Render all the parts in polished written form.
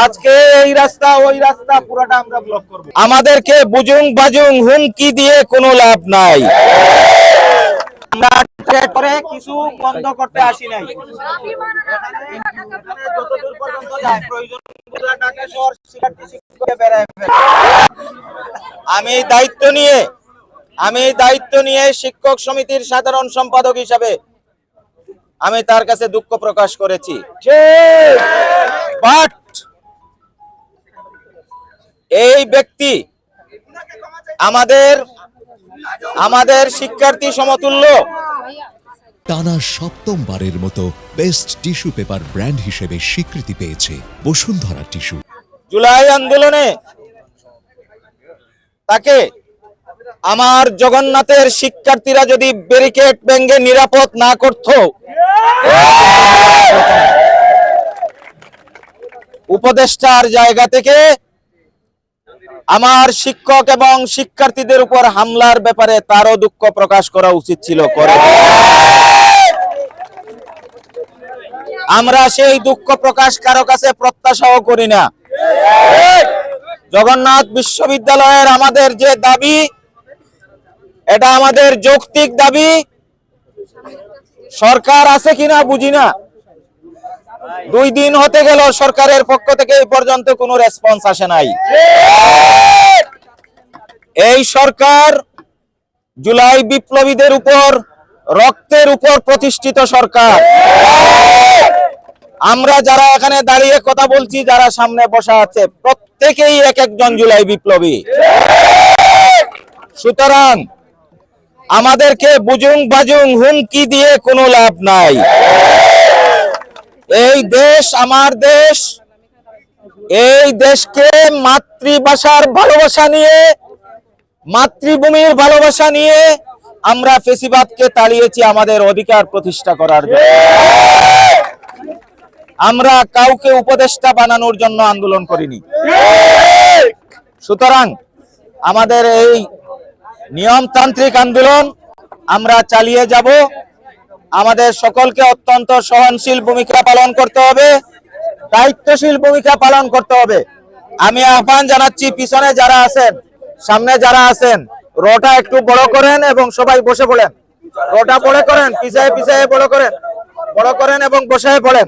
আজকে এই রাস্তা ওই রাস্তা পুরোটা আমরা ব্লক করব। আমাদেরকে বুজুং বাজুং হুমকি দিয়ে কোনো লাভ নাই। আমরা করে কিছু বন্ধ করতে আসি নাই। যতদূর পর্যন্ত যায় প্রয়োজন আমি দায়িত্ব নিয়ে শিক্ষক সমিতির সাধারণ সম্পাদক হিসাবে আমি তার কাছে দুঃখ প্রকাশ করেছি। বাট এই ব্যক্তি আমাদের শিক্ষার্থী সমতুল্য। টানা সপ্তমবারের মতো বেস্ট টিস্যু পেপার ব্র্যান্ড হিসেবে স্বীকৃতি পেয়েছে বসুন্ধরা টিস্যু। জুলাই আন্দোলনে তাকে আমার জগন্নাথের শিক্ষার্থীরা যদি ব্যারিকেড ভেঙে নিরাপদ না করত, উপদেষ্টার জায়গা থেকে আমার শিক্ষক এবং শিক্ষার্থীদের উপর হামলার ব্যাপারে তারও দুঃখ প্রকাশ করা উচিত ছিল। আমরা সেই দুঃখ প্রকাশ কারো কাছে প্রত্যাশাও করি না। জগন্নাথ বিশ্ববিদ্যালয়ের আমাদের যে দাবি, এটা আমাদের যৌক্তিক দাবি। সরকার আছে কিনা বুঝি না, 2 দিন হতে গেল সরকারের পক্ষ থেকে এই পর্যন্ত কোনো রেসপন্স আসে নাই। এই সরকার জুলাই বিপ্লবীদের উপর রক্তের উপর প্রতিষ্ঠিত সরকার। আমরা যারা এখানে দাঁড়িয়ে কথা বলছি, যারা সামনে বসা আছে, প্রত্যেকেই এক একজন জুলাই বিপ্লবী। সুতরাং আমাদেরকে বুজুং বাজুং হুমকি দিয়ে কোনো লাভ নাই। এই দেশ আমার দেশ। এই দেশকে মাতৃভাষার ভালোবাসা নিয়ে, মাতৃভূমির ভালোবাসা নিয়ে আমরা ফেসিবাদকে তাড়িয়েছি আমাদের অধিকার প্রতিষ্ঠা করার জন্য। আমরা কাউকে উপদেষ্টা বানানোর জন্য আন্দোলন করিনি। সুতরাং আমাদের এই নিয়মতান্ত্রিক আন্দোলন আমরা চালিয়ে যাব। আমাদের সকলকে অত্যন্ত সহনশীল ভূমিকা পালন করতে হবে, দায়িত্বশীল ভূমিকা পালন করতে হবে। আমি আহ্বান জানাচ্ছি, পিছনে যারা আছেন, সামনে যারা আছেন, রোটা একটু বড় করেন এবং সবাই বসে পড়েন। রোটা বড় করেন, পিছায়ে বড় করেন এবং বসে পড়েন।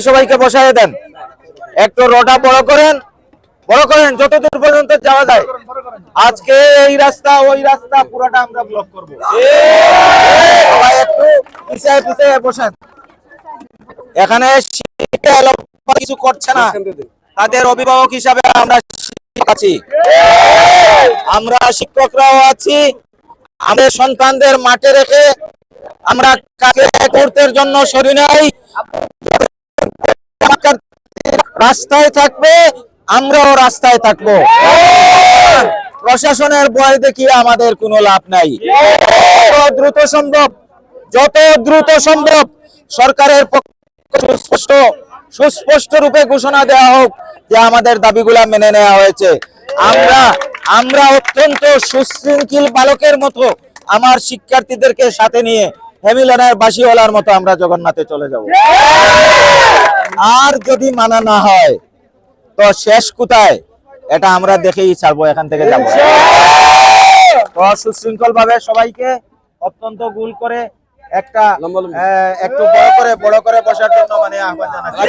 সবাইকে বসায় দেন। একটু রোটা বড় করেন যতদূর পর্যন্ত যাওয়া যায়। আজকে এই রাস্তা ওই রাস্তা পুরোটা আমরা ব্লক করব। সবাই একটু পিছায়ে বসেন। এখানে কিছু করছে না, তাদের অভিভাবক হিসাবে আমরা আছি, আমরা শিক্ষকরাও আছি। আমাদের সন্তানদের মাঠে রেখে আমরা কাকে করতের জন্য সরি নাই। রাস্তায় থাকবে, আমরাও রাস্তায় থাকবো। প্রশাসনের ভয় দেখিয়ে আমাদের কোনো লাভ নাই। যত দ্রুত সম্ভব সরকারের পক্ষে সুস্পষ্ট রূপে ঘোষণা দেওয়া হোক যে আমাদের দাবিগুলা মেনে নেওয়া হয়েছে। আমরা অত্যন্ত সুশৃঙ্খল বালকের মতো আমার শিক্ষার্থীদেরকে সাথে নিয়ে হেমিলনের বাসিওয়ালার মতো আমরা জগন্নাথে চলে যাব। আর যদি মানা না হয় তো শেষ কোথায় এটা আমরা দেখেই ছাড়বো, এখান থেকে যাবো। তো সুশৃঙ্খল ভাবে সবাইকে অত্যন্ত গোল করে একটু বড় করে বসার জন্য আহ্বান জানাচ্ছি।